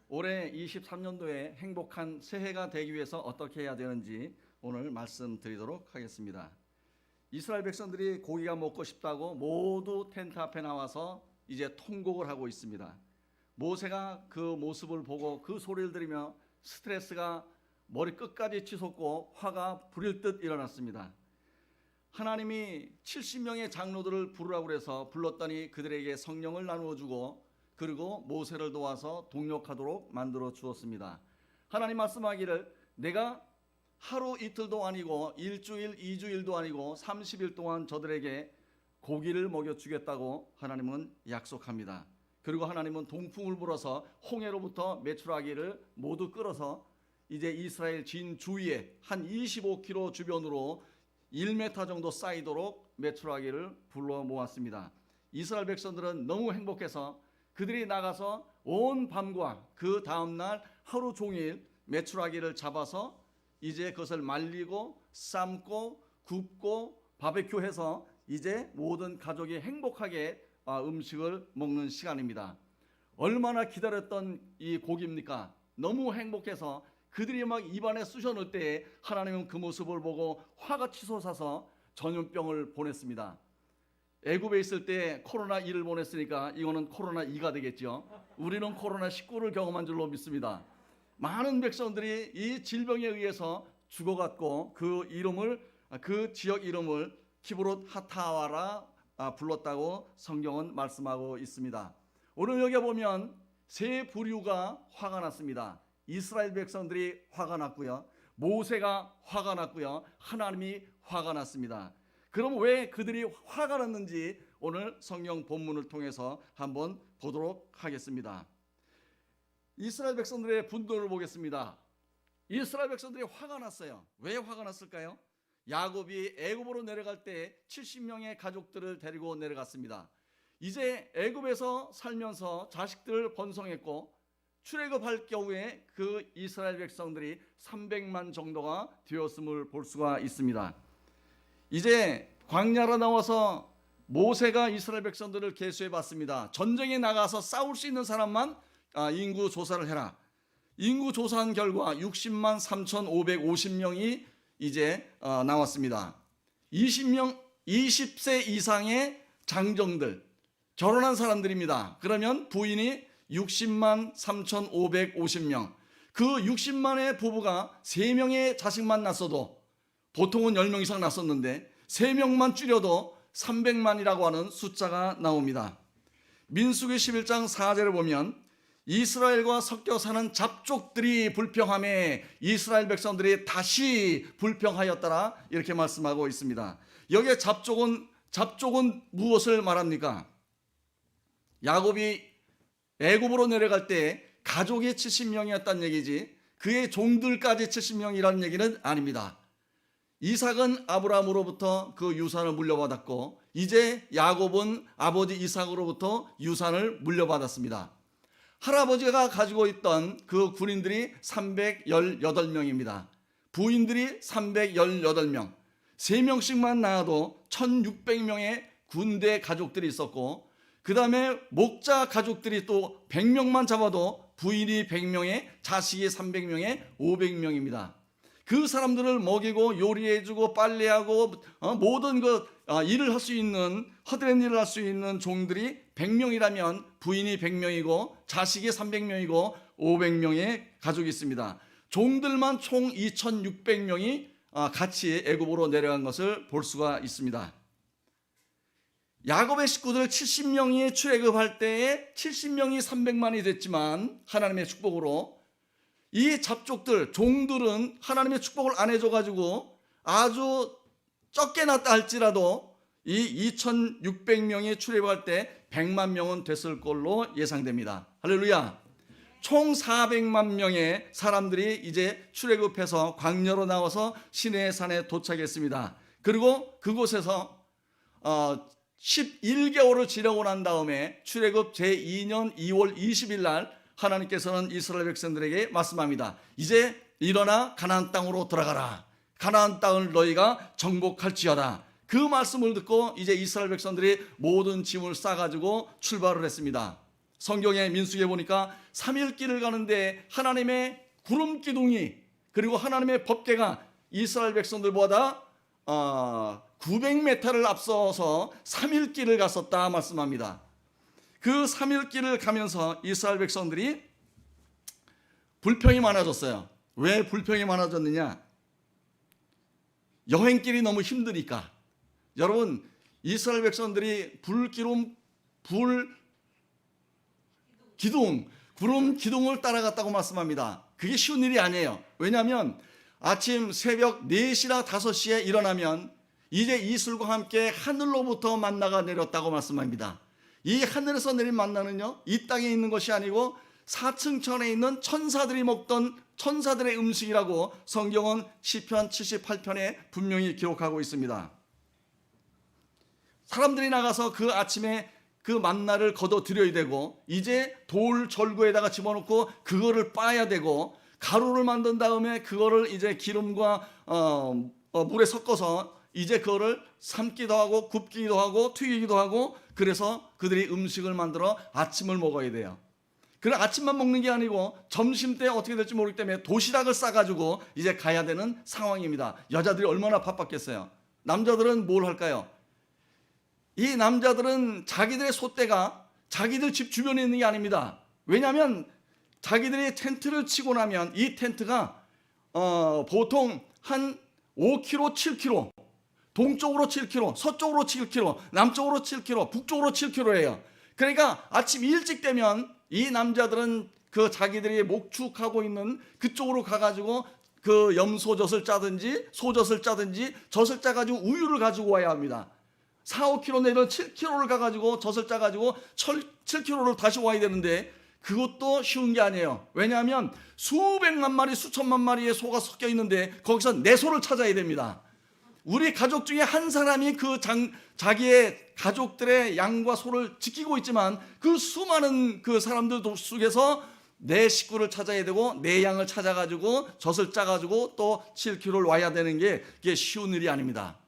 올해 23년도에 행복한 새해가 되기 위해서 어떻게 해야 되는지 오늘 말씀드리도록 하겠습니다. 이스라엘 백성들이 고기가 먹고 싶다고 모두 텐트 앞에 나와서 이제 통곡을 하고 있습니다. 모세가 그 모습을 보고 그 소리를 들으며 스트레스가 머리 끝까지 치솟고 화가 부릴 듯 일어났습니다. 하나님이 70명의 장로들을 부르라고 해서 불렀더니 그들에게 성령을 나누어 주고 그리고 모세를 도와서 동력하도록 만들어 주었습니다. 하나님 말씀하기를 내가 하루 이틀도 아니고 일주일, 2주일도 아니고 30일 동안 저들에게 고기를 먹여 주겠다고 하나님은 약속합니다. 그리고 하나님은 동풍을 불어서 홍해로부터 메추라기를 모두 끌어서 이제 이스라엘 진 주위에 한 25km 주변으로 1m 정도 쌓이도록 메추라기를 불러 모았습니다. 이스라엘 백성들은 너무 행복해서 그들이 나가서 온 밤과 그 다음날 하루 종일 메추라기를 잡아서 이제 그것을 말리고 삶고 굽고 바베큐해서 이제 모든 가족이 행복하게 음식을 먹는 시간입니다. 얼마나 기다렸던 이 고기입니까? 너무 행복해서 그들이 막 입안에 쑤셔 넣을 때에 하나님은 그 모습을 보고 화가 치솟아서 전염병을 보냈습니다. 애굽에 있을 때 코로나1을 보냈으니까 이거는 코로나2가 되겠죠. 우리는 코로나19를 경험한 줄로 믿습니다. 많은 백성들이 이 질병에 의해서 죽어갔고 그 지역 이름을 키브롯 하타와라 불렀다고 성경은 말씀하고 있습니다. 오늘 여기 보면 세 부류가 화가 났습니다. 이스라엘 백성들이 화가 났고요, 모세가 화가 났고요, 하나님이 화가 났습니다. 그럼 왜 그들이 화가 났는지 오늘 성경 본문을 통해서 한번 보도록 하겠습니다. 이스라엘 백성들의 분노를 보겠습니다. 이스라엘 백성들이 화가 났어요. 왜 화가 났을까요? 야곱이 애굽으로 내려갈 때 70명의 가족들을 데리고 내려갔습니다. 이제 애굽에서 살면서 자식들을 번성했고 출애굽할 경우에 그 이스라엘 백성들이 300만 정도가 되었음을 볼 수가 있습니다. 이제 광야로 나와서 모세가 이스라엘 백성들을 계수해 봤습니다. 전쟁에 나가서 싸울 수 있는 사람만 인구 조사를 해라. 인구 조사한 결과 60만 3,550명이 이제 나왔습니다. 20세 이상의 장정들, 결혼한 사람들입니다. 그러면 부인이 60만 3,550명. 그 60만의 부부가 3명의 자식만 낳았어도, 보통은 10명 이상 낳았었는데 3명만 줄여도 300만이라고 하는 숫자가 나옵니다. 민수기 11장 4절을 보면 이스라엘과 섞여 사는 잡족들이 불평하며 이스라엘 백성들이 다시 불평하였더라, 이렇게 말씀하고 있습니다. 여기에 잡족은 무엇을 말합니까? 야곱이 애굽으로 내려갈 때 가족이 70명이었다는 얘기지 그의 종들까지 70명이라는 얘기는 아닙니다. 이삭은 아브라함으로부터 그 유산을 물려받았고 이제 야곱은 아버지 이삭으로부터 유산을 물려받았습니다. 할아버지가 가지고 있던 그 군인들이 318명입니다. 부인들이 318명, 3명씩만 낳아도 1600명의 군대 가족들이 있었고 그 다음에 목자 가족들이 또 100명만 잡아도 부인이 100명에 자식이 300명에 500명입니다. 그 사람들을 먹이고 요리해주고 빨래하고 모든 일을 할 수 있는, 허드렛 일을 할 수 있는 종들이 100명이라면 부인이 100명이고 자식이 300명이고 500명의 가족이 있습니다. 종들만 총 2,600명이 같이 애굽으로 내려간 것을 볼 수가 있습니다. 야곱의 식구들 70명이 출애굽할 때에 70명이 300만이 됐지만 하나님의 축복으로 이 잡족들, 종들은 하나님의 축복을 안 해줘가지고 아주 적게 났다 할지라도 이 2,600명이 출애굽할 때 100만 명은 됐을 걸로 예상됩니다. 할렐루야. 총 400만 명의 사람들이 이제 출애굽해서 광야로 나와서 시내의 산에 도착했습니다. 그리고 그곳에서 11개월을 지나고 난 다음에 출애굽 제2년 2월 20일 날 하나님께서는 이스라엘 백성들에게 말씀합니다. 이제 일어나 가나안 땅으로 들어가라. 가나안 땅을 너희가 정복할지어다. 그 말씀을 듣고 이제 이스라엘 백성들이 모든 짐을 싸가지고 출발을 했습니다. 성경의 민수기에 보니까 3일 길을 가는데 하나님의 구름 기둥이 그리고 하나님의 법궤가 이스라엘 백성들보다 900m를 앞서서 3일 길을 갔었다 말씀합니다. 그 3일 길을 가면서 이스라엘 백성들이 불평이 많아졌어요. 왜 불평이 많아졌느냐? 여행길이 너무 힘드니까. 여러분, 이스라엘 백성들이 구름 기둥을 따라갔다고 말씀합니다. 그게 쉬운 일이 아니에요. 왜냐하면 아침 새벽 4시나 5시에 일어나면 이제 이슬과 함께 하늘로부터 만나가 내렸다고 말씀합니다. 이 하늘에서 내린 만나는요, 이 땅에 있는 것이 아니고 4층 천에 있는 천사들이 먹던 천사들의 음식이라고 성경은 시편 78편에 분명히 기록하고 있습니다. 사람들이 나가서 그 아침에 그 만나를 걷어 들여야 되고, 이제 돌 절구에다가 집어넣고 그거를 빻아야 되고, 가루를 만든 다음에 그거를 이제 기름과 물에 섞어서 이제 그거를 삶기도 하고 굽기도 하고 튀기기도 하고, 그래서 그들이 음식을 만들어 아침을 먹어야 돼요. 그럼 아침만 먹는 게 아니고 점심 때 어떻게 될지 모르기 때문에 도시락을 싸가지고 이제 가야 되는 상황입니다. 여자들이 얼마나 바빴겠어요. 남자들은 뭘 할까요? 이 남자들은 자기들의 솥대가 자기들 집 주변에 있는 게 아닙니다. 왜냐하면 자기들이 텐트를 치고 나면 이 텐트가 보통 한 5km, 7km, 동쪽으로 7km, 서쪽으로 7km, 남쪽으로 7km, 북쪽으로 7km예요. 그러니까 아침 일찍 되면 이 남자들은 그 자기들이 목축하고 있는 그쪽으로 가가지고 그 염소젖을 짜든지 소젖을 짜든지 젖을 짜가지고 우유를 가지고 와야 합니다. 4, 5km 내려 7km를 가가지고 젖을 짜가지고 7km를 다시 와야 되는데 그것도 쉬운 게 아니에요. 왜냐하면 수백만 마리, 수천만 마리의 소가 섞여 있는데 거기서 내 소를 찾아야 됩니다. 우리 가족 중에 한 사람이 자기의 가족들의 양과 소를 지키고 있지만 그 수많은 그 사람들 속에서 내 식구를 찾아야 되고 내 양을 찾아가지고 젖을 짜가지고 또 7km를 와야 되는 게 이게 쉬운 일이 아닙니다.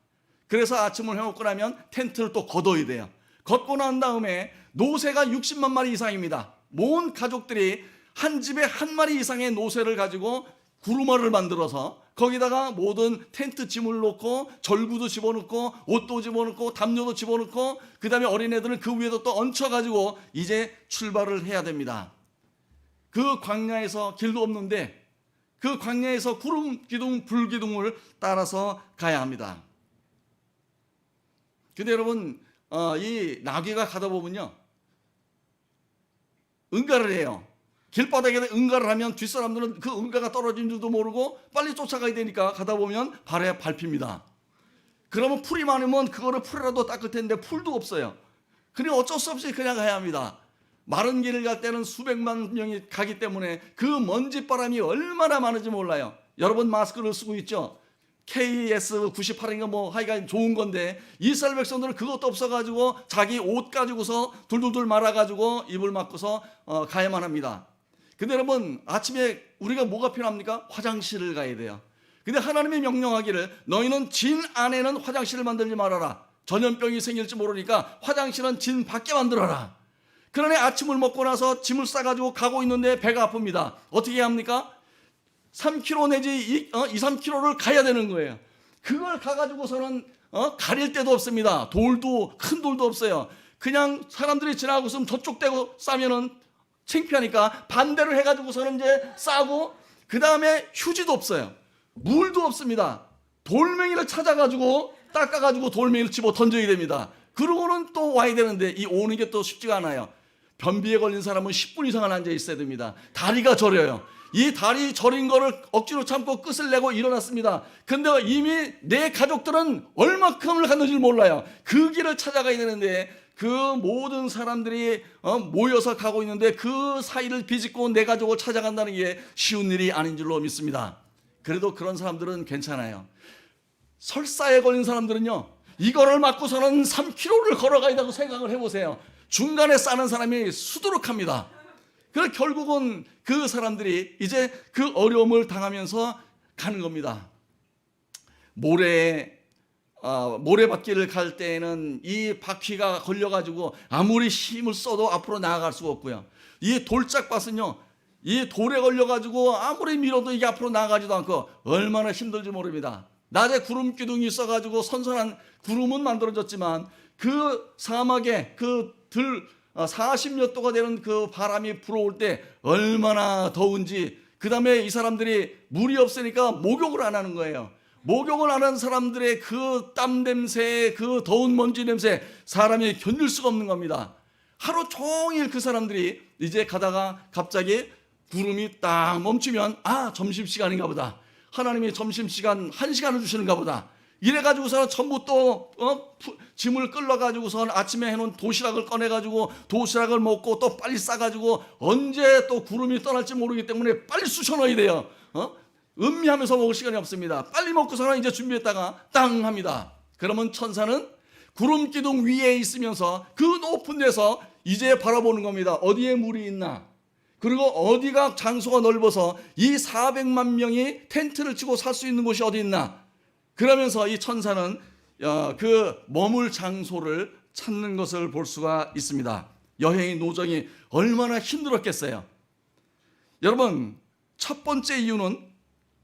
그래서 아침을 해먹고 나면 텐트를 또 걷어야 돼요. 걷고 난 다음에 노새가 60만 마리 이상입니다. 모든 가족들이 한 집에 한 마리 이상의 노새를 가지고 구루마를 만들어서 거기다가 모든 텐트 짐을 놓고 절구도 집어넣고 옷도 집어넣고 담요도 집어넣고 그 다음에 어린애들은 그 위에도 또 얹혀가지고 이제 출발을 해야 됩니다. 그 광야에서 길도 없는데 그 광야에서 구름 기둥 불기둥을 따라서 가야 합니다. 근데 여러분 이 나귀가 가다 보면요 응가를 해요. 길바닥에 응가를 하면 뒷사람들은 그 응가가 떨어진 줄도 모르고 빨리 쫓아가야 되니까 가다 보면 발에 밟힙니다. 그러면 풀이 많으면 그거를 풀이라도 닦을 텐데 풀도 없어요. 그냥 어쩔 수 없이 그냥 가야 합니다. 마른 길을 갈 때는 수백만 명이 가기 때문에 그 먼지바람이 얼마나 많은지 몰라요. 여러분 마스크를 쓰고 있죠? KS98인가 뭐 하여간 좋은 건데 이스라엘 백성들은 그것도 없어가지고 자기 옷 가지고서 둘둘둘 말아가지고 입을 막고서 가야만 합니다. 근데 여러분 아침에 우리가 뭐가 필요합니까? 화장실을 가야 돼요. 근데 하나님이 명령하기를 너희는 진 안에는 화장실을 만들지 말아라. 전염병이 생길지 모르니까 화장실은 진 밖에 만들어라. 그러니 아침을 먹고 나서 짐을 싸가지고 가고 있는데 배가 아픕니다. 어떻게 해야 합니까? 3km 내지 2-3km를 가야 되는 거예요. 그걸 가가지고서는 가릴 데도 없습니다. 큰 돌도 없어요. 그냥 사람들이 지나가고 있으면 저쪽 대고 싸면은 창피하니까 반대로 해가지고서는 이제 싸고 그 다음에 휴지도 없어요. 물도 없습니다. 돌멩이를 찾아가지고 닦아가지고 돌멩이를 집어 던져야 됩니다. 그러고는 또 와야 되는데 이 오는 게 또 쉽지가 않아요. 변비에 걸린 사람은 10분 이상은 앉아 있어야 됩니다. 다리가 저려요. 이 다리 저린 거를 억지로 참고 끝을 내고 일어났습니다. 근데 이미 내 가족들은 얼마큼을 갔는지 몰라요. 그 길을 찾아가야 되는데 그 모든 사람들이 모여서 가고 있는데 그 사이를 비집고 내 가족을 찾아간다는 게 쉬운 일이 아닌 줄로 믿습니다. 그래도 그런 사람들은 괜찮아요. 설사에 걸린 사람들은요 이거를 맞고서는 3km를 걸어가야 된다고 생각을 해보세요. 중간에 싸는 사람이 수두룩합니다. 그래서 결국은 그 사람들이 이제 그 어려움을 당하면서 가는 겁니다. 모래에 모래바퀴를 갈 때에는 이 바퀴가 걸려가지고 아무리 힘을 써도 앞으로 나아갈 수가 없고요. 이 돌짝밭은요, 이 돌에 걸려가지고 아무리 밀어도 이게 앞으로 나아가지도 않고 얼마나 힘들지 모릅니다. 낮에 구름 기둥이 있어가지고 선선한 구름은 만들어졌지만 그 사막에 그 40몇 도가 되는 그 바람이 불어올 때 얼마나 더운지, 그 다음에 이 사람들이 물이 없으니까 목욕을 안 하는 거예요. 목욕을 안 하는 사람들의 그 땀 냄새, 그 더운 먼지 냄새, 사람이 견딜 수가 없는 겁니다. 하루 종일 그 사람들이 이제 가다가 갑자기 구름이 딱 멈추면 점심시간인가 보다. 하나님이 점심시간 1시간을 주시는가 보다. 이래가지고서 전부 또 짐을 끌러가지고선 아침에 해놓은 도시락을 꺼내가지고 도시락을 먹고 또 빨리 싸가지고 언제 또 구름이 떠날지 모르기 때문에 빨리 쑤셔 넣어야 돼요. 음미하면서 먹을 시간이 없습니다. 빨리 먹고서는 이제 준비했다가 땅 합니다. 그러면 천사는 구름 기둥 위에 있으면서 그 높은 데서 이제 바라보는 겁니다. 어디에 물이 있나, 그리고 어디가 장소가 넓어서 이 400만 명이 텐트를 치고 살 수 있는 곳이 어디 있나. 그러면서 이 천사는 그 머물 장소를 찾는 것을 볼 수가 있습니다. 여행의 노정이 얼마나 힘들었겠어요. 여러분, 첫 번째 이유는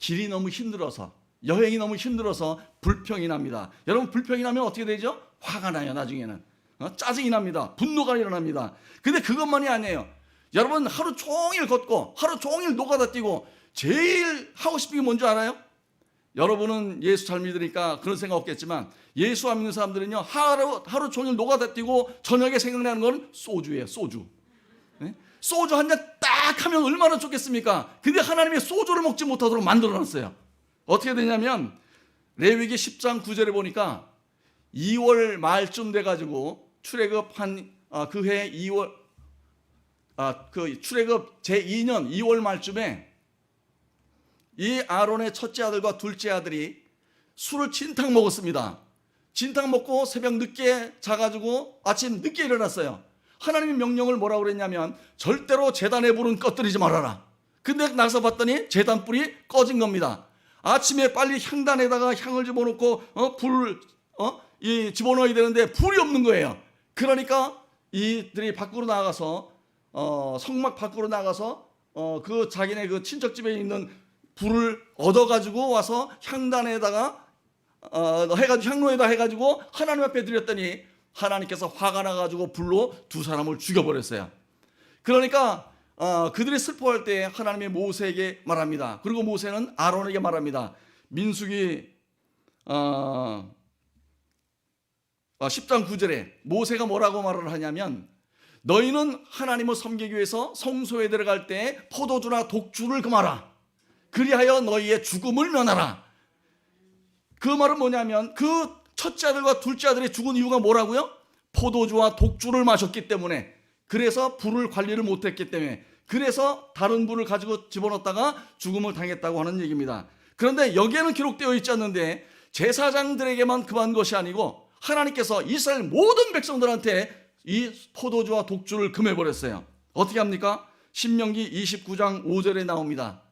길이 너무 힘들어서, 여행이 너무 힘들어서 불평이 납니다. 여러분, 불평이 나면 어떻게 되죠? 화가 나요. 나중에는 짜증이 납니다. 분노가 일어납니다. 근데 그것만이 아니에요. 여러분, 하루 종일 걷고 하루 종일 노가다 뛰고 제일 하고 싶은 게 뭔지 알아요? 여러분은 예수 잘 믿으니까 그런 생각 없겠지만 예수 안 믿는 사람들은요, 하루 종일 노가다 뛰고 저녁에 생각나는 건 소주예요. 소주. 네? 소주 한 잔 딱 하면 얼마나 좋겠습니까? 근데 하나님이 소주를 먹지 못하도록 만들어놨어요. 어떻게 되냐면 레위기 10장 9절에 보니까 2월 말쯤 돼가지고 출애굽한 그 해 2월 그 출애굽 제2년 2월 말쯤에 이 아론의 첫째 아들과 둘째 아들이 술을 진탕 먹었습니다. 진탕 먹고 새벽 늦게 자가지고 아침 늦게 일어났어요. 하나님의 명령을 뭐라고 그랬냐면 절대로 제단에 불은 꺼뜨리지 말아라. 근데 나서 봤더니 제단 불이 꺼진 겁니다. 아침에 빨리 향단에다가 향을 집어넣고 불을 집어넣어야 되는데 불이 없는 거예요. 그러니까 이들이 밖으로 나가서 성막 밖으로 나가서 그 자기네 그 친척집에 있는 불을 얻어가지고 와서 향단에다가 해가지고 향로에다 해가지고 하나님 앞에 드렸더니 하나님께서 화가 나가지고 불로 두 사람을 죽여버렸어요. 그러니까 그들이 슬퍼할 때 하나님이 모세에게 말합니다. 그리고 모세는 아론에게 말합니다. 민수기 10장 9절에 모세가 뭐라고 말을 하냐면 너희는 하나님을 섬기기 위해서 성소에 들어갈 때 포도주나 독주를 금하라. 그리하여 너희의 죽음을 면하라. 그 말은 뭐냐면 그 첫째 아들과 둘째 아들이 죽은 이유가 뭐라고요? 포도주와 독주를 마셨기 때문에, 그래서 불을 관리를 못했기 때문에, 그래서 다른 불을 가지고 집어넣었다가 죽음을 당했다고 하는 얘기입니다. 그런데 여기에는 기록되어 있지 않는데 제사장들에게만 금한 것이 아니고 하나님께서 이스라엘 모든 백성들한테 이 포도주와 독주를 금해버렸어요. 어떻게 합니까? 신명기 29장 5절에 나옵니다.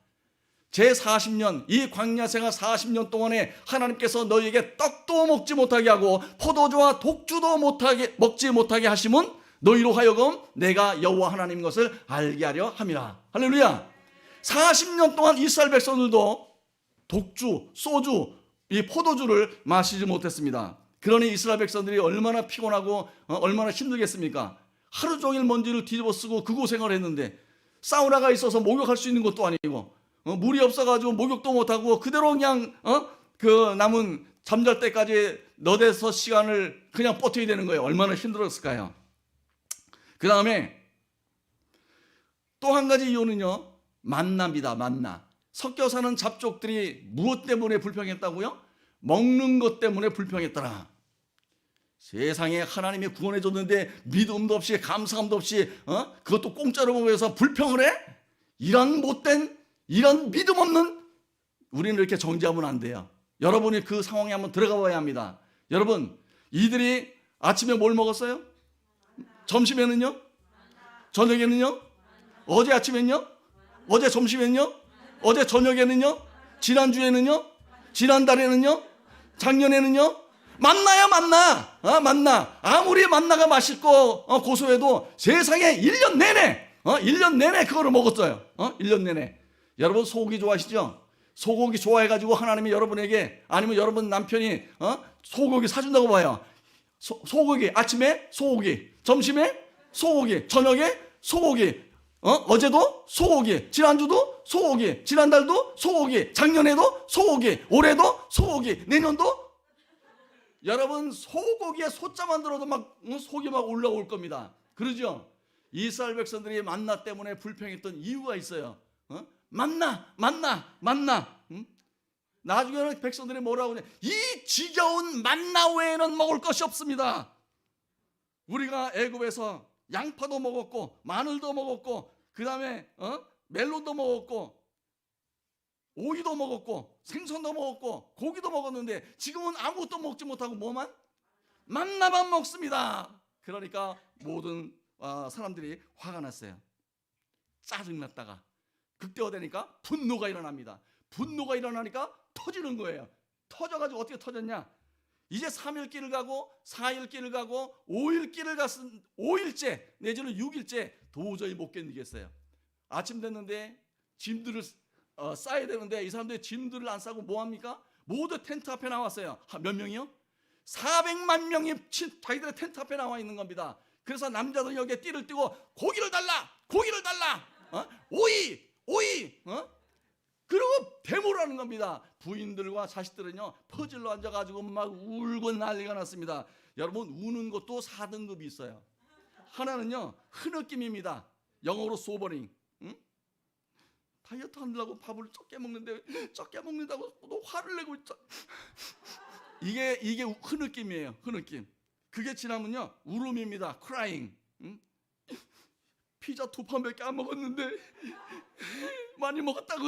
제40년 이 광야 생활 40년 동안에 하나님께서 너희에게 떡도 먹지 못하게 하고 포도주와 독주도 먹지 못하게 하심은 너희로 하여금 내가 여호와 하나님인 것을 알게 하려 함이라. 할렐루야. 40년 동안 이스라엘 백성들도 독주, 소주, 이 포도주를 마시지 못했습니다. 그러니 이스라엘 백성들이 얼마나 피곤하고 얼마나 힘들겠습니까? 하루 종일 먼지를 뒤집어 쓰고 그 고생을 했는데 사우나가 있어서 목욕할 수 있는 것도 아니고 물이 없어가지고 목욕도 못하고 그대로 그냥 그 남은 잠잘 때까지 너대서 시간을 그냥 버텨야 되는 거예요. 얼마나 힘들었을까요? 그 다음에 또 한 가지 이유는요, 만나입니다. 만나. 섞여 사는 잡족들이 무엇 때문에 불평했다고요? 먹는 것 때문에 불평했더라. 세상에 하나님이 구원해 줬는데 믿음도 없이 감사함도 없이 그것도 공짜로 먹어서 불평을 해? 이런 못된, 이런 믿음 없는, 우리는 이렇게 정죄하면 안 돼요. 여러분이 그 상황에 한번 들어가 봐야 합니다. 여러분, 이들이 아침에 뭘 먹었어요? 점심에는요? 저녁에는요? 어제 아침에는요? 어제 점심에는요? 어제 저녁에는요? 지난주에는요? 지난달에는요? 작년에는요? 만나야 만나. 만나. 아무리 만나가 맛있고 고소해도 세상에 1년 내내 1년 내내 그거를 먹었어요. 1년 내내. 여러분 소고기 좋아하시죠? 소고기 좋아해가지고 하나님이 여러분에게, 아니면 여러분 남편이 소고기 사준다고 봐요. 소고기 아침에 소고기, 점심에 소고기, 저녁에 소고기, 어제도 소고기, 지난주도 소고기, 지난달도 소고기, 작년에도 소고기, 올해도 소고기, 내년도. 여러분 소고기에 소자만 들어도 막 속이 막 올라올 겁니다. 그러죠? 이스라엘 백성들이 만나 때문에 불평했던 이유가 있어요. 만나. 응? 나중에는 백성들이 뭐라고 하냐? 이 지겨운 만나 외에는 먹을 것이 없습니다. 우리가 애굽에서 양파도 먹었고 마늘도 먹었고 그 다음에 멜론도 먹었고 오이도 먹었고 생선도 먹었고 고기도 먹었는데 지금은 아무것도 먹지 못하고 뭐만? 만나만 먹습니다. 그러니까 모든 사람들이 화가 났어요. 짜증났다가 극대화되니까 분노가 일어납니다. 분노가 일어나니까 터지는 거예요. 터져가지고 어떻게 터졌냐? 이제 3일 길을 가고 4일 길을 가고 5일 길을 갔은 5일째 내지는 6일째 도저히 못 견디겠어요. 아침 됐는데 짐들을 싸야 되는데 이 사람들이 짐들을 안 싸고 뭐합니까? 모두 텐트 앞에 나왔어요. 몇 명이요? 400만 명이 자기들의 텐트 앞에 나와 있는 겁니다. 그래서 남자들 여기에 띠를 띠고 고기를 달라, 고기를 달라, 오이, 그리고 데모를 하는 겁니다. 부인들과 자식들은요 퍼즐로 앉아가지고 막 울고 난리가 났습니다. 여러분 우는 것도 4등급이 있어요. 하나는요 흐느낌입니다. 영어로 소버링. 다이어트 하려고 밥을 적게 먹는데 적게 먹는다고 너 화를 내고 있죠. 이게 흐느낌이에요. 흐느낌. 그게 지나면요 울음입니다. crying. 피자 2판밖에 안 먹었는데 많이 먹었다고.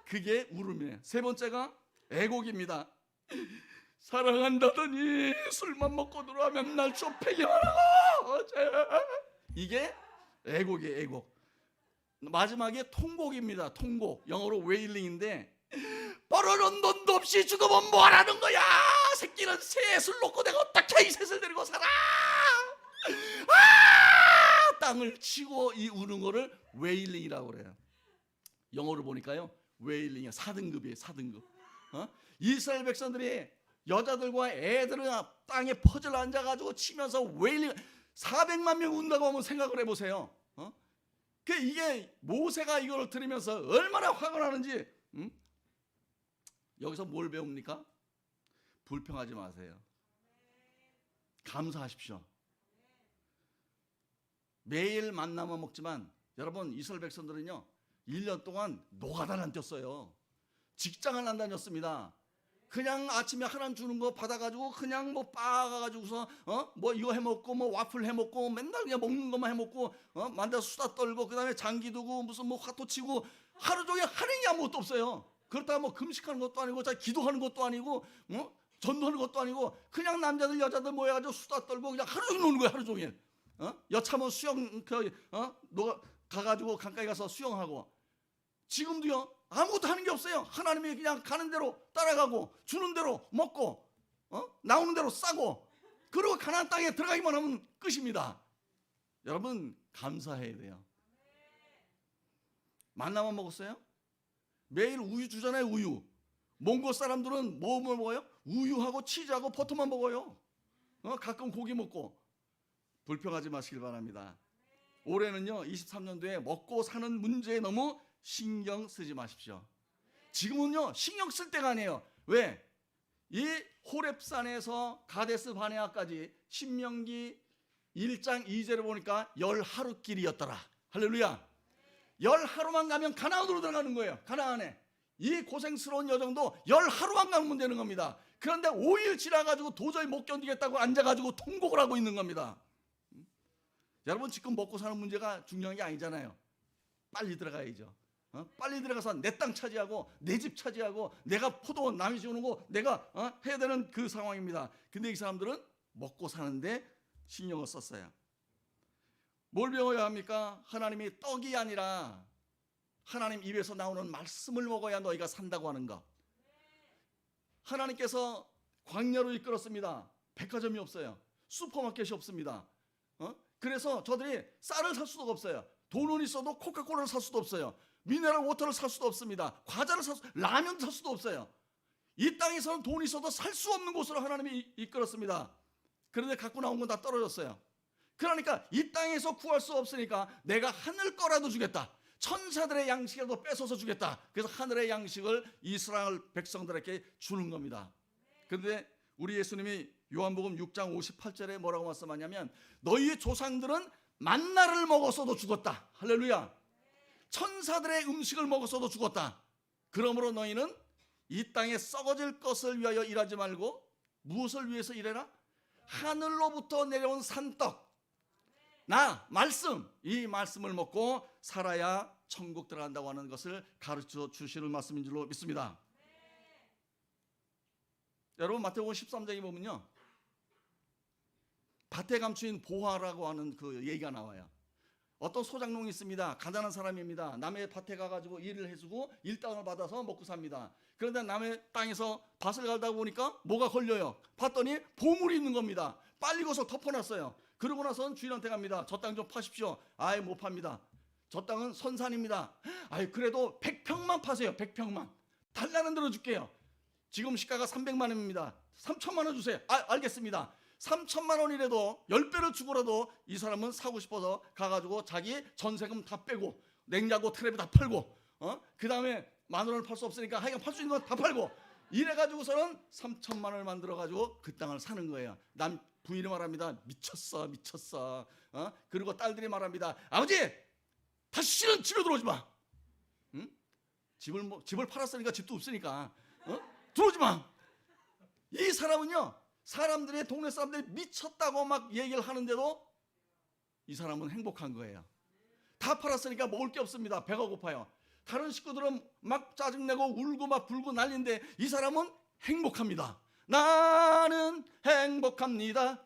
그게 울음이에요. 세 번째가 애곡입니다. 사랑한다더니 술만 먹고 들어가면 날 쫓패기만 하고. 이게 애곡이에요. 애곡. 마지막에 통곡입니다. 통곡. 영어로 웨일링인데 벌어놓은 돈도 없이 죽으면 뭐하라는 거야. 새끼는 셋을 놓고 내가 어떻게 이 셋을 데리고 살아. 땅을 치고 이 우는 거를 웨일링이라고 그래요. 영어로 보니까요 웨일링이야. 4등급이에요. 4등급. 이스라엘 백성들이 여자들과 애들은 땅에 퍼즐 앉아가지고 치면서 웨일링 400만 명 운다고 하면 생각을 해보세요. 이게 모세가 이걸 들으면서 얼마나 화가 나는지. 여기서 뭘 배웁니까? 불평하지 마세요. 감사하십시오. 매일 만나만 먹지만 여러분 이스라엘 백성들은요 1년 동안 노가다를 안 뛰었어요. 직장을 안 다녔습니다. 그냥 아침에 하나님 주는 거 받아가지고 그냥 뭐 빠가가지고서 뭐 이거 해먹고 뭐 와플 해먹고 맨날 그냥 먹는 것만 해먹고 만나서 수다 떨고 그 다음에 장기 두고 무슨 뭐 화토 치고 하루 종일 하는 게 아무것도 없어요. 그렇다고 뭐 금식하는 것도 아니고 기도하는 것도 아니고 전도하는 것도 아니고 그냥 남자들 여자들 모여가지고 수다 떨고 그냥 하루 종일 노는 거예요. 하루 종일. 여차면 수영 가가지고 강가에 가서 수영하고. 지금도요 아무것도 하는 게 없어요. 하나님이 그냥 가는 대로 따라가고 주는 대로 먹고 나오는 대로 싸고 그리고 가나안 땅에 들어가기만 하면 끝입니다. 여러분 감사해야 돼요. 만나만 먹었어요? 매일 우유 주잖아요. 우유. 몽골 사람들은 뭐 먹어요? 우유하고 치즈하고 버터만 먹어요. 가끔 고기 먹고. 불평하지 마시길 바랍니다. 올해는요 23년도에 먹고 사는 문제에 너무 신경 쓰지 마십시오. 지금은요 신경 쓸 때가 아니에요. 왜? 이 호렙산에서 가데스 바네아까지 신명기 1장 2절을 보니까 10하루 길이었더라. 할렐루야. 10하루만 가면 가나안으로 들어가는 거예요. 가나안에. 이 고생스러운 여정도 10하루만 가면 되는 겁니다. 그런데 5일 지나가지고 도저히 못 견디겠다고 앉아가지고 통곡을 하고 있는 겁니다. 여러분 지금 먹고 사는 문제가 중요한 게 아니잖아요. 빨리 들어가야죠. 빨리 들어가서 내 땅 차지하고 내 집 차지하고 내가 포도원 남이 지우는 거 내가 해야 되는 그 상황입니다. 근데 이 사람들은 먹고 사는데 신경을 썼어요. 뭘 배워야 합니까? 하나님이 떡이 아니라 하나님 입에서 나오는 말씀을 먹어야 너희가 산다고 하는 것. 하나님께서 광야로 이끌었습니다. 백화점이 없어요. 슈퍼마켓이 없습니다. 그래서 저들이 쌀을 살 수도 없어요. 돈은 있어도 코카콜라를 살 수도 없어요. 미네랄 워터를 살 수도 없습니다. 과자를 라면 살 수도 없어요. 이 땅에서는 돈이 있어도 살 수 없는 곳으로 하나님이 이끌었습니다. 그런데 갖고 나온 건 다 떨어졌어요. 그러니까 이 땅에서 구할 수 없으니까 내가 하늘 거라도 주겠다. 천사들의 양식이라도 뺏어서 주겠다. 그래서 하늘의 양식을 이스라엘 백성들에게 주는 겁니다. 그런데 우리 예수님이 요한복음 6장 58절에 뭐라고 말씀하냐면 너희의 조상들은 만나를 먹었어도 죽었다. 할렐루야. 천사들의 음식을 먹었어도 죽었다. 그러므로 너희는 이 땅에 썩어질 것을 위하여 일하지 말고 무엇을 위해서 일해라? 하늘로부터 내려온 산떡, 나 말씀, 이 말씀을 먹고 살아야 천국 들어간다고 하는 것을 가르쳐 주시는 말씀인 줄로 믿습니다. 여러분 마태복음 13장에 보면요, 밭에 감추인 보화라고 하는 그 얘기가 나와요. 어떤 소장농이 있습니다. 가난한 사람입니다. 남의 밭에 가가지고 일을 해주고 일당을 받아서 먹고 삽니다. 그런데 남의 땅에서 밭을 갈다 보니까 뭐가 걸려요. 봤더니 보물이 있는 겁니다. 빨리 거서 덮어놨어요. 그러고 나서는 주인한테 갑니다. 저 땅 좀 파십시오. 아예 못 팝니다. 저 땅은 선산입니다. 아이 그래도 100평만 파세요. 100평만. 달라는 대로 줄게요. 지금 시가가 300만 원입니다. 3천만 원 주세요. 알겠습니다. 3천만 원이라도 10배를 주고라도 이 사람은 사고 싶어서 가가지고 자기 전세금 다 빼고 냉장고 트랩에 다 팔고 그 다음에 만 원을 팔 수 없으니까 하여간 팔 수 있는 건 다 팔고 이래가지고서는 3천만 원을 만들어가지고 그 땅을 사는 거예요. 남 부인이 말합니다. 미쳤어. 그리고 딸들이 말합니다. 아버지 다시는 집에 들어오지 마. 응? 집을 팔았으니까 집도 없으니까 들어오지 마. 이 사람은요, 사람들의 동네 사람들이 미쳤다고 막 얘기를 하는데도 이 사람은 행복한 거예요. 다 팔았으니까 먹을 게 없습니다. 배가 고파요. 다른 식구들은 막 짜증내고 울고 막 불고 난리인데 이 사람은 행복합니다. 나는 행복합니다.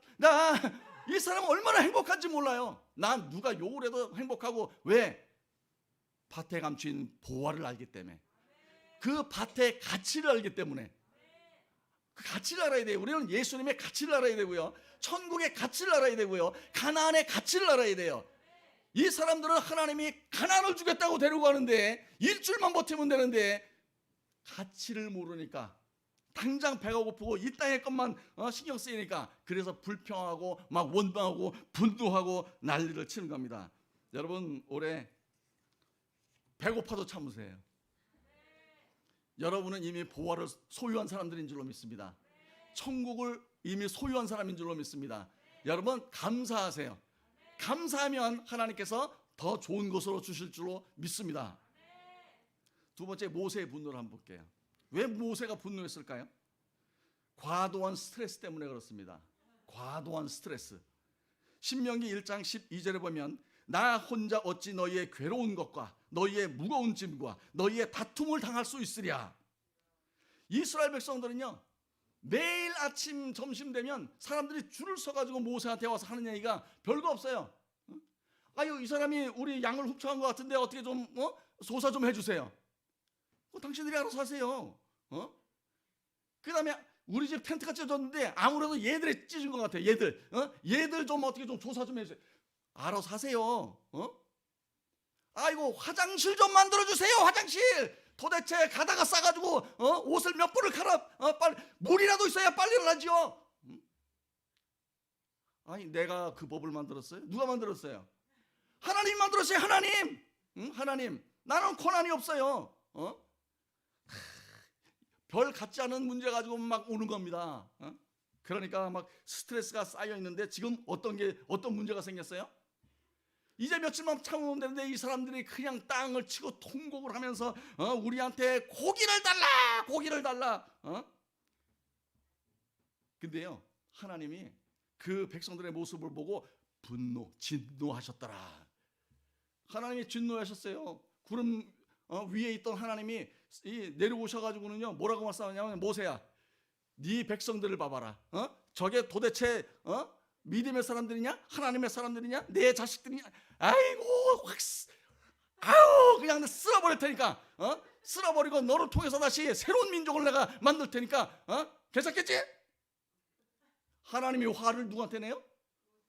이 사람은 얼마나 행복한지 몰라요. 난 누가 욕을 해도 행복하고. 왜? 밭에 감춘 보화를 알기 때문에, 그 밭의 가치를 알기 때문에. 그 가치를 알아야 돼요. 우리는 예수님의 가치를 알아야 되고요, 천국의 가치를 알아야 되고요, 가나안의 가치를 알아야 돼요. 이 사람들은 하나님이 가나안을 주겠다고 데리고 가는데 일주일만 버티면 되는데 가치를 모르니까 당장 배가 고프고 이 땅의 것만 신경 쓰이니까 그래서 불평하고 막 원망하고 분노하고 난리를 치는 겁니다. 여러분 올해 배고파도 참으세요. 여러분은 이미 보화를 소유한 사람들인 줄로 믿습니다. 천국을 이미 소유한 사람인 줄로 믿습니다. 여러분 감사하세요. 감사하면 하나님께서 더 좋은 것으로 주실 줄로 믿습니다. 두 번째, 모세의 분노를 한번 볼게요. 왜 모세가 분노했을까요? 과도한 스트레스 때문에 그렇습니다. 과도한 스트레스. 신명기 1장 12절에 보면 나 혼자 어찌 너희의 괴로운 것과 너희의 무거운 짐과 너희의 다툼을 당할 수 있으랴. 이스라엘 백성들은요, 매일 아침 점심 되면 사람들이 줄을 서가지고 모세한테 와서 하는 얘기가 별거 없어요. 아유 이 사람이 우리 양을 훔쳐간 것 같은데 어떻게 좀 조사 좀 해주세요. 당신들이 알아서 하세요. 그 다음에 우리 집 텐트가 찢어졌는데 아무래도 얘들이 찢은 것 같아요. 얘들 좀 어떻게 좀 조사 좀 해주세요. 알아서 하세요. 아이고 화장실 좀 만들어주세요. 화장실 도대체 가다가 싸가지고 옷을 몇 벌을 갈아 빨리 물이라도 있어야 빨리를 하지요. 아니 내가 그 법을 만들었어요? 누가 만들었어요? 하나님 만들었어요. 하나님. 하나님. 나는 권한이 없어요. 별 같지 않은 문제 가지고 막 오는 겁니다. 그러니까 막 스트레스가 쌓여 있는데 지금 어떤 문제가 생겼어요? 이제 며칠만 참으면 되는데 이 사람들이 그냥 땅을 치고 통곡을 하면서 우리한테 고기를 달라. 근데요, 하나님이 그 백성들의 모습을 보고 진노하셨더라. 하나님이 진노하셨어요. 구름 위에 있던 하나님이 내려오셔가지고는요, 뭐라고 말씀하냐면 모세야, 네 백성들을 봐봐라. 저게 도대체 믿음의 사람들이냐? 하나님의 사람들이냐? 내 자식들이냐? 아이고 그냥 쓸어버릴 테니까 쓸어버리고 너를 통해서 다시 새로운 민족을 내가 만들 테니까 괜찮겠지? 하나님이 화를 누구한테 내요?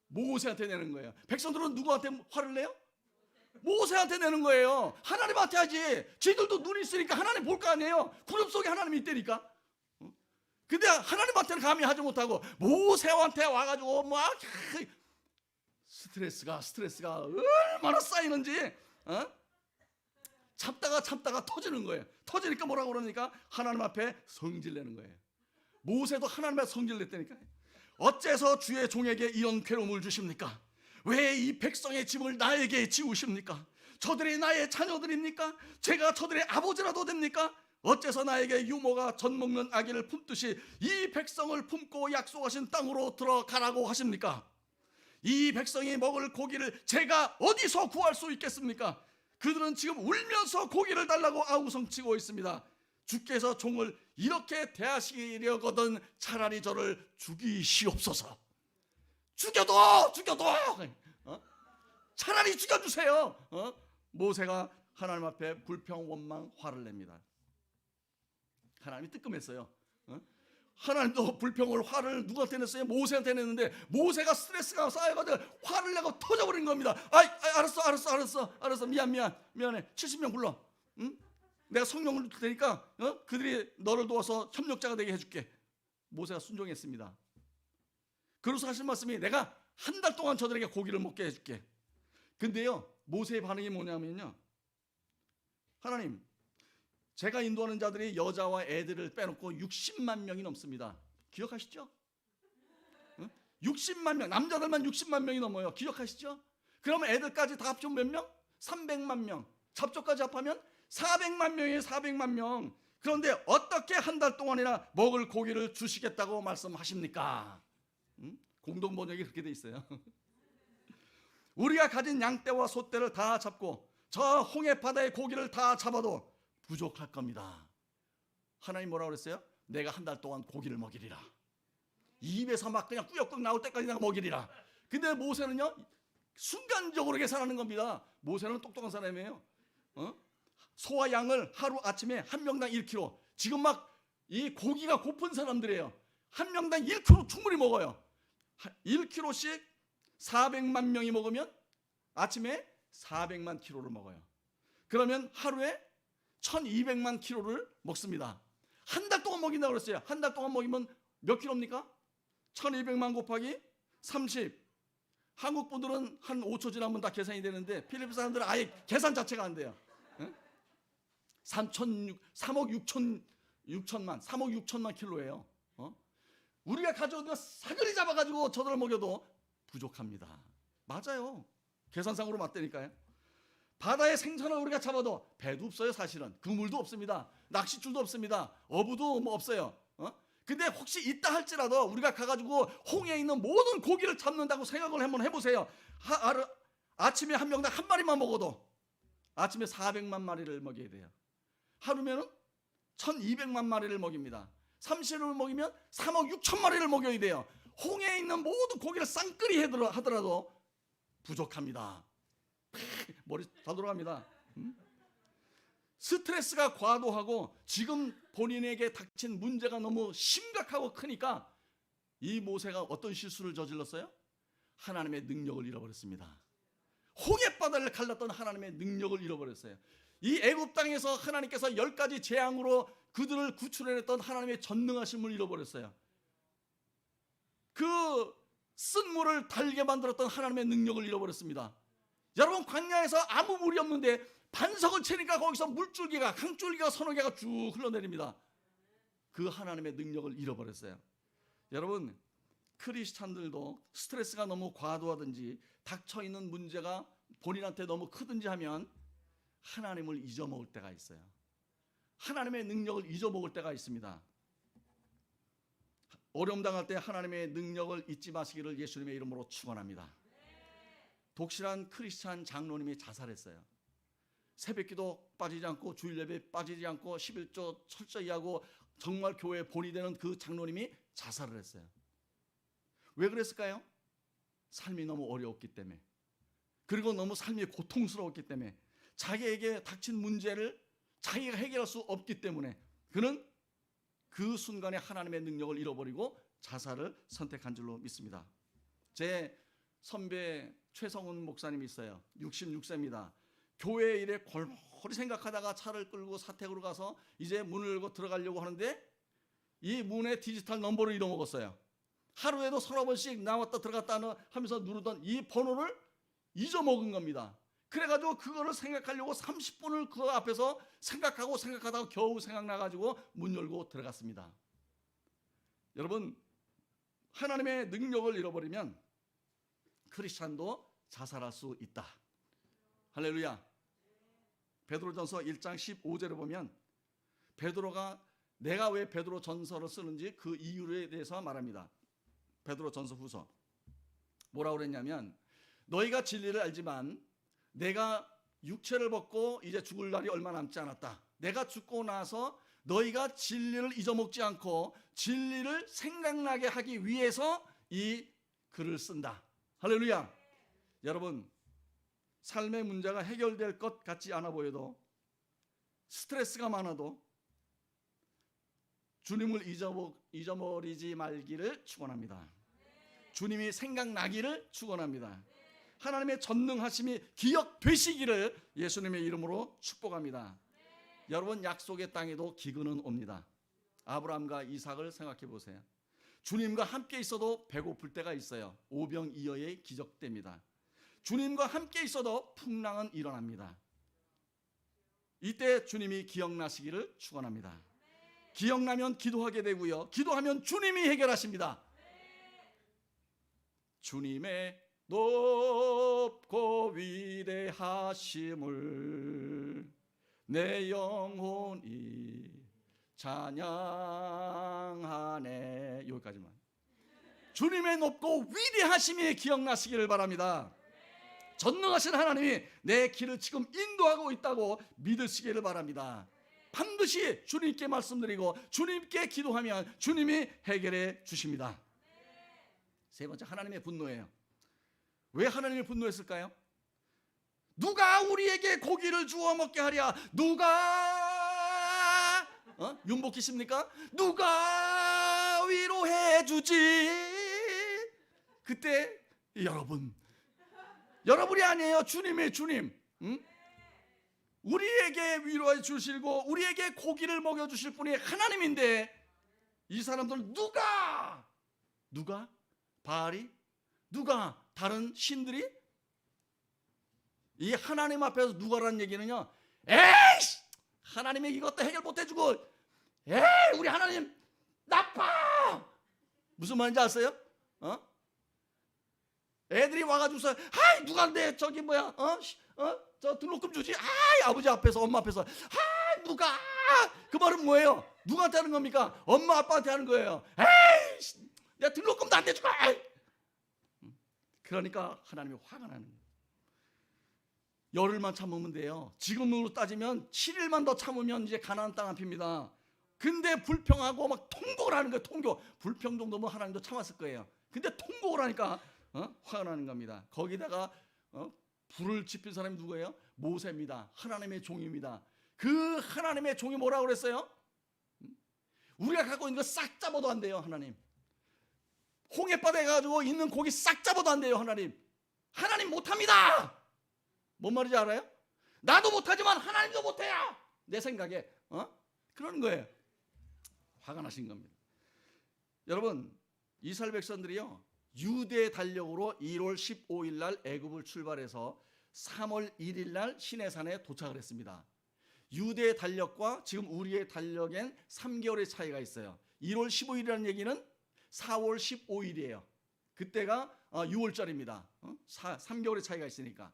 모세한테 내는 거예요. 백성들은 누구한테 화를 내요? 모세한테 내는 거예요. 하나님한테 하지. 쟤들도 눈이 있으니까 하나님 볼 거 아니에요. 구름 속에 하나님이 있다니까. 근데 하나님한테는 감히 하지 못하고 모세한테 와가지고 막 스트레스가 얼마나 쌓이는지 참다가 터지는 거예요. 터지니까 뭐라고 그러니까 하나님 앞에 성질내는 거예요. 모세도 하나님 앞에 성질냈다니까. 어째서 주의 종에게 이런 괴로움을 주십니까? 왜 이 백성의 짐을 나에게 지우십니까? 저들이 나의 자녀들입니까? 제가 저들의 아버지라도 됩니까? 어째서 나에게 유모가 젖 먹는 아기를 품듯이 이 백성을 품고 약속하신 땅으로 들어가라고 하십니까? 이 백성이 먹을 고기를 제가 어디서 구할 수 있겠습니까? 그들은 지금 울면서 고기를 달라고 아우성치고 있습니다. 주께서 종을 이렇게 대하시려거든 차라리 저를 죽이시옵소서. 죽여도 차라리 죽여주세요. 모세가 하나님 앞에 불평 원망 화를 냅니다. 하나님이 뜨끔했어요. 하나님도 불평을 화를 누구한테 냈어요? 모세한테 냈는데 모세가 스트레스가 쌓여가지고 화를 내고 터져버린 겁니다. 알았어 미안해 70명 불러. 응? 내가 성령을 줄 테니까 그들이 너를 도와서 협력자가 되게 해줄게. 모세가 순종했습니다. 그래서 하신 말씀이 내가 한 달 동안 저들에게 고기를 먹게 해줄게. 근데요 모세의 반응이 뭐냐면요, 하나님 제가 인도하는 자들이 여자와 애들을 빼놓고 60만 명이 넘습니다. 기억하시죠? 60만 명, 남자들만 60만 명이 넘어요. 기억하시죠? 그러면 애들까지 다 합치면 몇 명? 300만 명. 잡초까지 합하면 400만 명이에요. 400만 명. 그런데 어떻게 한 달 동안이나 먹을 고기를 주시겠다고 말씀하십니까? 공동 번역이 그렇게 돼 있어요. 우리가 가진 양떼와 소떼를 다 잡고 저 홍해 바다의 고기를 다 잡아도 부족할 겁니다. 하나님 뭐라고 그랬어요? 내가 한 달 동안 고기를 먹이리라. 입에서 막 그냥 꾸역꾸역 나올 때까지 내가 먹이리라. 근데 모세는요 순간적으로 계산하는 겁니다. 모세는 똑똑한 사람이에요. 소와 양을 하루 아침에 한 명당 1kg. 지금 막 이 고기가 고픈 사람들이에요. 한 명당 1kg 충분히 먹어요. 1kg씩 400만 명이 먹으면 아침에 400만 kg를 먹어요. 그러면 하루에 1200만 kg를 먹습니다. 한 달 동안 먹인다고 그랬어요. 한 달 동안 먹이면 몇 킬로입니까? 1200만 곱하기 30. 한국 분들은 한 5초 지나면 다 계산이 되는데 필리핀 사람들은 아예 계산 자체가 안 돼요. 3억 6천만 킬로예요. 우리가 가져온 사거리 잡아가지고 저들을 먹여도 부족합니다. 맞아요. 계산상으로 맞다니까요. 바다의 생선을 우리가 잡아도 배도 없어요. 사실은 그물도 없습니다. 낚싯줄도 없습니다. 어부도 뭐 없어요. 근데 혹시 있다 할지라도 우리가 가가지고 홍해에 있는 모든 고기를 잡는다고 생각을 한번 해보세요. 아침에 한 명당 한 마리만 먹어도 아침에 400만 마리를 먹여야 돼요. 하루면은 1200만 마리를 먹입니다. 30일을 먹이면 3억 6천 마리를 먹여야 돼요. 홍해에 있는 모든 고기를 쌍끌이 하더라도 부족합니다. 머리 다 돌아갑니다. 스트레스가 과도하고 지금 본인에게 닥친 문제가 너무 심각하고 크니까 이 모세가 어떤 실수를 저질렀어요? 하나님의 능력을 잃어버렸습니다. 홍해바다를 갈랐던 하나님의 능력을 잃어버렸어요. 이 애굽 땅에서 하나님께서 10가지 재앙으로 그들을 구출해냈던 하나님의 전능하심을 잃어버렸어요. 그 쓴물을 달게 만들었던 하나님의 능력을 잃어버렸습니다. 여러분 광야에서 아무 물이 없는데 반석을 채니까 거기서 물줄기가 강줄기가 서너 개가 쭉 흘러내립니다. 그 하나님의 능력을 잃어버렸어요. 여러분 크리스찬들도 스트레스가 너무 과도하든지 닥쳐있는 문제가 본인한테 너무 크든지 하면 하나님을 잊어먹을 때가 있어요. 하나님의 능력을 잊어먹을 때가 있습니다. 어려움 당할 때 하나님의 능력을 잊지 마시기를 예수님의 이름으로 축원합니다. 독실한 크리스찬 장로님이 자살했어요. 새벽기도 빠지지 않고 주일 예배 빠지지 않고 11조 철저히 하고 정말 교회에 본이 되는 그 장로님이 자살을 했어요. 왜 그랬을까요? 삶이 너무 어려웠기 때문에, 그리고 너무 삶이 고통스러웠기 때문에, 자기에게 닥친 문제를 자기가 해결할 수 없기 때문에 그는 그 순간에 하나님의 능력을 잃어버리고 자살을 선택한 줄로 믿습니다. 제 선배 최성훈 목사님이 있어요. 66세입니다. 교회 일에 골골이 생각하다가 차를 끌고 사택으로 가서 이제 문을 열고 들어가려고 하는데 이 문에 디지털 넘버를 잃어먹었어요. 하루에도 서너 번씩 나왔다 들어갔다 하면서 누르던 이 번호를 잊어먹은 겁니다. 그래가지고 그거를 생각하려고 30분을 그 앞에서 생각하다가 겨우 생각나가지고 문 열고 들어갔습니다. 여러분, 하나님의 능력을 잃어버리면 크리스찬도 자살할 수 있다. 할렐루야. 베드로전서 1장 15절에 보면 베드로가 내가 왜 베드로 전서를 쓰는지 그 이유에 대해서 말합니다. 베드로 전서 후서 뭐라고 그랬냐면 너희가 진리를 알지만 내가 육체를 벗고 이제 죽을 날이 얼마 남지 않았다. 내가 죽고 나서 너희가 진리를 잊어먹지 않고 진리를 생각나게 하기 위해서 이 글을 쓴다. 할렐루야. 여러분, 삶의 문제가 해결될 것 같지 않아 보여도 스트레스가 많아도 주님을 잊어버리지 말기를 축원합니다. 주님이 생각나기를 축원합니다. 하나님의 전능하심이 기억되시기를 예수님의 이름으로 축복합니다. 여러분, 약속의 땅에도 기근은 옵니다. 아브라함과 이삭을 생각해 보세요. 주님과 함께 있어도 배고플 때가 있어요. 오병이어의 기적됩니다. 주님과 함께 있어도 풍랑은 일어납니다. 이때 주님이 기억나시기를 축원합니다. 기억나면 기도하게 되고요. 기도하면 주님이 해결하십니다. 주님의 높고 위대하심을 내 영혼이 찬양하네. 여기까지만. 주님의 높고 위대하심이 기억나시기를 바랍니다. 전능하신 하나님이 내 길을 지금 인도하고 있다고 믿으시기를 바랍니다. 반드시 주님께 말씀드리고 주님께 기도하면 주님이 해결해 주십니다. 세 번째, 하나님의 분노예요. 왜 하나님이 분노했을까요? 누가 우리에게 고기를 주워 먹게 하랴? 누가 윤복희십니까? 누가 위로해 주지? 그때 여러분이 아니에요. 주님의 주님. 우리에게 위로해 주시고 우리에게 고기를 먹여 주실 분이 하나님인데 이 사람들 누가 바알이? 누가 다른 신들이? 이 하나님 앞에서 누가라는 얘기는요, 에이씨! 하나님이 이것도 해결 못 해주고, 에이! 우리 하나님 나빠! 무슨 말인지 아세요? 애들이 와가지고서, 아이, 누가 내 저기 뭐야, 저 등록금 주지? 아이, 아버지 앞에서, 엄마 앞에서, 아이, 누가? 그 말은 뭐예요? 누구한테 하는 겁니까? 엄마, 아빠한테 하는 거예요. 에이! 내가 등록금도 안 내주고, 그러니까 하나님이 화가 나는 거예요. 열흘만 참으면 돼요. 지금으로 따지면 7일만 더 참으면 이제 가나안 땅 앞입니다. 근데 불평하고 막 통곡을 하는 거예요. 통곡. 불평 정도면 하나님도 참았을 거예요. 근데 통곡을 하니까 화가 나는 겁니다. 거기다가 불을 지핀 사람이 누구예요? 모세입니다. 하나님의 종입니다. 그 하나님의 종이 뭐라고 그랬어요? 우리가 갖고 있는 거 싹 잡아도 안 돼요. 하나님. 홍해바다에 가지고 있는 고기 싹 잡아도 안 돼요. 하나님 못합니다. 뭔 말인지 알아요? 나도 못하지만 하나님도 못해요. 내 생각에 그러는 거예요. 화가 나신 겁니다. 여러분, 이스라엘 백성들이요, 유대 달력으로 1월 15일 날 애굽을 출발해서 3월 1일 날 시내산에 도착을 했습니다. 유대 달력과 지금 우리의 달력엔 3개월의 차이가 있어요. 1월 15일이라는 얘기는 4월 15일이에요. 그때가 6월짜리입니다. 3개월의 차이가 있으니까.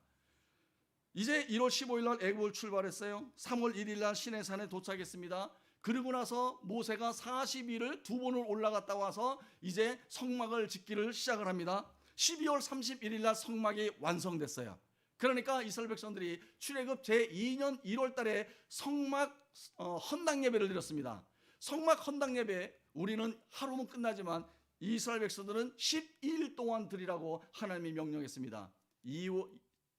이제 1월 15일 날 애굽을 출발했어요. 3월 1일 날 시내산에 도착했습니다. 그리고 나서 모세가 40일을 두 번을 올라갔다 와서 이제 성막을 짓기를 시작을 합니다. 12월 31일 날 성막이 완성됐어요. 그러니까 이스라엘 백성들이 출애굽 제2년 1월 달에 성막 헌당 예배를 드렸습니다. 성막 헌당 예배, 우리는 하루면 끝나지만 이스라엘 백성들은 12일 동안 드리라고 하나님이 명령했습니다.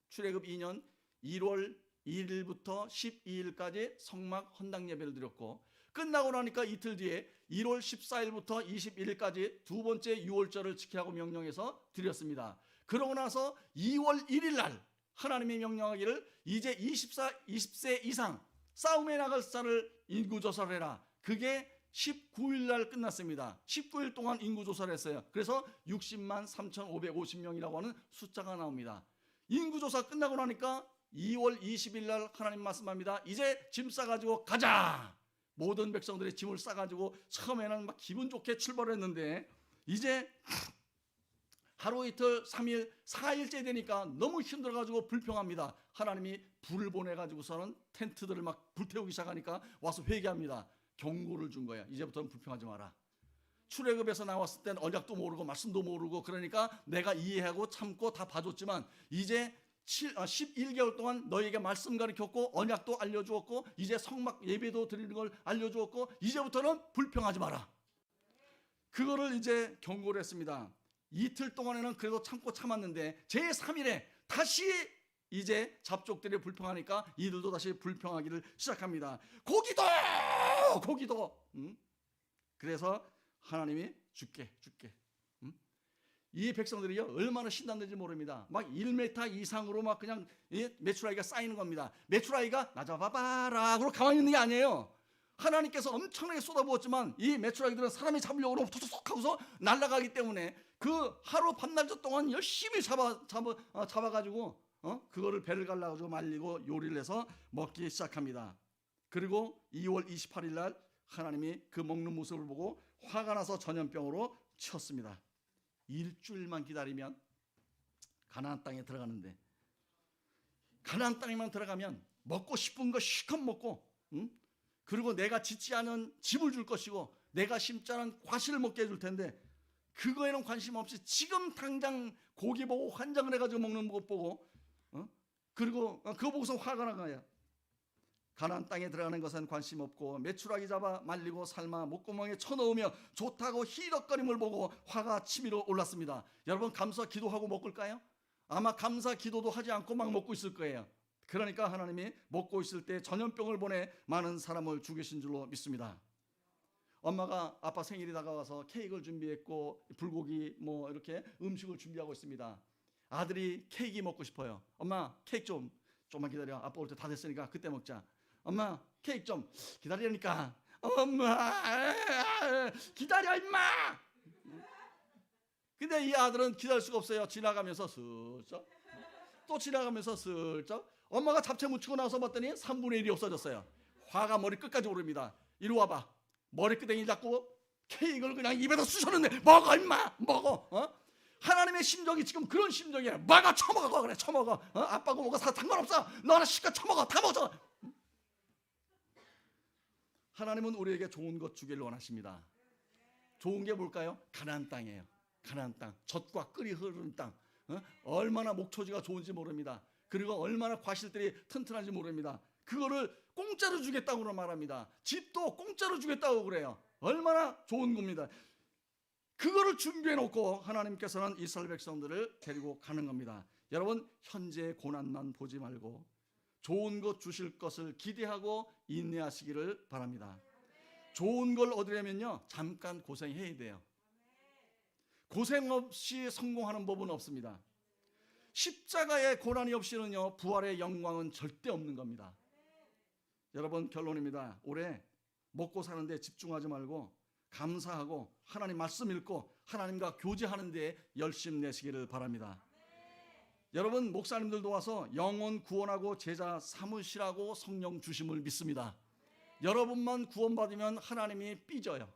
출애굽 2년 1월 1일부터 12일까지 성막 헌당 예배를 드렸고, 끝나고 나니까 이틀 뒤에 1월 14일부터 21일까지 두 번째 유월절을 지키라고 명령해서 드렸습니다. 그러고 나서 2월 1일 날 하나님이 명령하기를 이제 20세 이상 싸움에 나갈 자를 인구조사를 해라. 그게 19일 날 끝났습니다. 19일 동안 인구조사를 했어요. 그래서 60만 3,550명이라고 하는 숫자가 나옵니다. 인구조사 끝나고 나니까 2월 20일 날 하나님 말씀합니다. 이제 짐 싸가지고 가자. 모든 백성들이 짐을 싸가지고 처음에는 막 기분 좋게 출발했는데 이제 하루 이틀 3일 4일째 되니까 너무 힘들어가지고 불평합니다. 하나님이 불을 보내가지고서는 텐트들을 막 불태우기 시작하니까 와서 회개합니다. 경고를 준 거야. 이제부터는 불평하지 마라. 출애굽에서 나왔을 땐 언약도 모르고 말씀도 모르고 그러니까 내가 이해하고 참고 다 봐줬지만 이제 11개월 동안 너에게 말씀 가르쳤고 언약도 알려주었고 이제 성막 예배도 드리는 걸 알려주었고 이제부터는 불평하지 마라. 그거를 이제 경고를 했습니다. 이틀 동안에는 그래도 참고 참았는데 제3일에 다시 이제 잡족들이 불평하니까 이들도 다시 불평하기를 시작합니다. 고기도 그래서 하나님이 줄게 이 백성들이요 얼마나 신났는지 모릅니다. 막 1m 이상으로 막 그냥 메추라기가 쌓이는 겁니다. 메추라기가 나 잡아봐라 그러고 가만히 있는 게 아니에요. 하나님께서 엄청나게 쏟아부었지만 이 메추라기들은 사람이 잡으려고 그러면 톡톡 하고서 날아가기 때문에 그 하루 반나절 동안 열심히 잡아가지고 그거를 배를 갈라가지고 말리고 요리를 해서 먹기 시작합니다. 그리고 2월 28일 날 하나님이 그 먹는 모습을 보고 화가 나서 전염병으로 쳤습니다. 일주일만 기다리면 가나안 땅에 들어가는데 가나안 땅에만 들어가면 먹고 싶은 거 실컷 먹고 그리고 내가 짓지 않은 집을 줄 것이고 내가 심지 않은 과실을 먹게 해줄 텐데 그거에는 관심 없이 지금 당장 고기 보고 환장을 해가지고 먹는 것 보고 그리고 그거 보고서 화가 나가요. 가나안 땅에 들어가는 것은 관심 없고 메추라기 잡아 말리고 삶아 목구멍에 쳐넣으며 좋다고 희덕거림을 보고 화가 치밀어 올랐습니다. 여러분 감사 기도하고 먹을까요? 아마 감사 기도도 하지 않고 막 먹고 있을 거예요. 그러니까 하나님이 먹고 있을 때 전염병을 보내 많은 사람을 죽이신 줄로 믿습니다. 엄마가 아빠 생일이 다가와서 케이크를 준비했고 불고기 뭐 이렇게 음식을 준비하고 있습니다. 아들이 케이크 먹고 싶어요. 엄마 케이크 좀만 기다려. 아빠 올 때 다 됐으니까 그때 먹자. 엄마 케이크 좀 기다리니까 엄마 기다려 임마. 근데 이 아들은 기다릴 수가 없어요. 지나가면서 슬쩍 또 지나가면서 슬쩍 엄마가 잡채 묻히고 나서 봤더니 3분의 1이 없어졌어요. 화가 머리 끝까지 오릅니다. 이리 와봐. 머리끄댕이 잡고 케이크를 그냥 입에다 쑤셨는데 먹어 임마 먹어. 하나님의 심정이 지금 그런 심정이에요. 먹어 처먹어 그래 처먹어. 아빠고 뭐가 상관없어. 너나 실컷 처먹어 다 먹어. 하나님은 우리에게 좋은 것 주기를 원하십니다. 좋은 게 뭘까요? 가나안 땅이에요. 가나안 땅, 젖과 꿀이 흐르는 땅. 얼마나 목초지가 좋은지 모릅니다. 그리고 얼마나 과실들이 튼튼한지 모릅니다. 그거를 공짜로 주겠다고 말합니다. 집도 공짜로 주겠다고 그래요. 얼마나 좋은 겁니다. 그거를 준비해 놓고 하나님께서는 이스라엘 백성들을 데리고 가는 겁니다. 여러분 현재의 고난만 보지 말고 좋은 것 주실 것을 기대하고 인내하시기를 바랍니다. 좋은 걸 얻으려면요 잠깐 고생해야 돼요. 고생 없이 성공하는 법은 없습니다. 십자가의 고난이 없이는요 부활의 영광은 절대 없는 겁니다. 여러분 결론입니다. 올해 먹고 사는데 집중하지 말고 감사하고 하나님 말씀 읽고 하나님과 교제하는 데 열심 내시기를 바랍니다. 여러분 목사님들도 와서 영혼 구원하고 제자 삼으시라고 성령 주심을 믿습니다. 여러분만 구원받으면 하나님이 삐져요.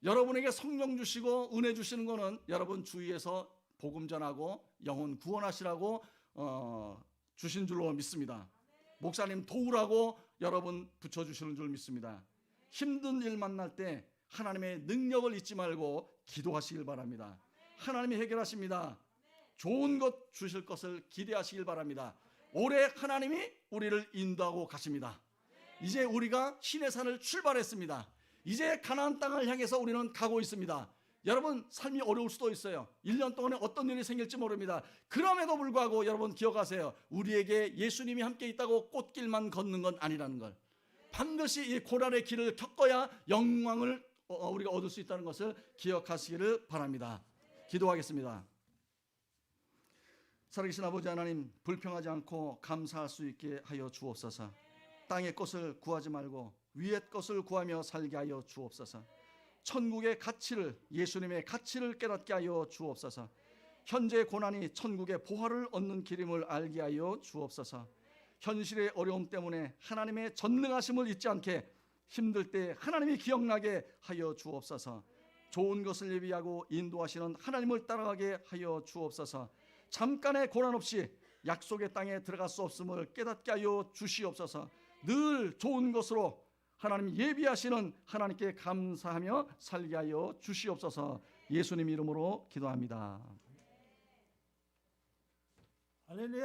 여러분에게 성령 주시고 은혜 주시는 거는 여러분 주위에서 복음 전하고 영혼 구원하시라고 주신 줄로 믿습니다. 목사님 도우라고 여러분 붙여주시는 줄 믿습니다. 힘든 일 만날 때 하나님의 능력을 잊지 말고 기도하시길 바랍니다. 하나님이 해결하십니다. 좋은 것 주실 것을 기대하시길 바랍니다. 올해 하나님이 우리를 인도하고 가십니다. 이제 우리가 시내산을 출발했습니다. 이제 가나안 땅을 향해서 우리는 가고 있습니다. 여러분 삶이 어려울 수도 있어요. 1년 동안에 어떤 일이 생길지 모릅니다. 그럼에도 불구하고 여러분 기억하세요. 우리에게 예수님이 함께 있다고 꽃길만 걷는 건 아니라는 걸. 반드시 이 고난의 길을 겪어야 영광을 우리가 얻을 수 있다는 것을 기억하시기를 바랍니다. 기도하겠습니다. 살아계신 아버지 하나님, 불평하지 않고 감사할 수 있게 하여 주옵소서. 땅의 것을 구하지 말고 위의 것을 구하며 살게 하여 주옵소서. 천국의 가치를, 예수님의 가치를 깨닫게 하여 주옵소서. 현재의 고난이 천국의 보화를 얻는 길임을 알게 하여 주옵소서. 현실의 어려움 때문에 하나님의 전능하심을 잊지 않게 힘들 때 하나님이 기억나게 하여 주옵소서. 좋은 것을 예비하고 인도하시는 하나님을 따라가게 하여 주옵소서. 잠깐의 고난 없이 약속의 땅에 들어갈 수 없음을 깨닫게 하여 주시옵소서. 늘 좋은 것으로 하나님 예비하시는 하나님께 감사하며 살게 하여 주시옵소서. 예수님 이름으로 기도합니다. 할렐루야.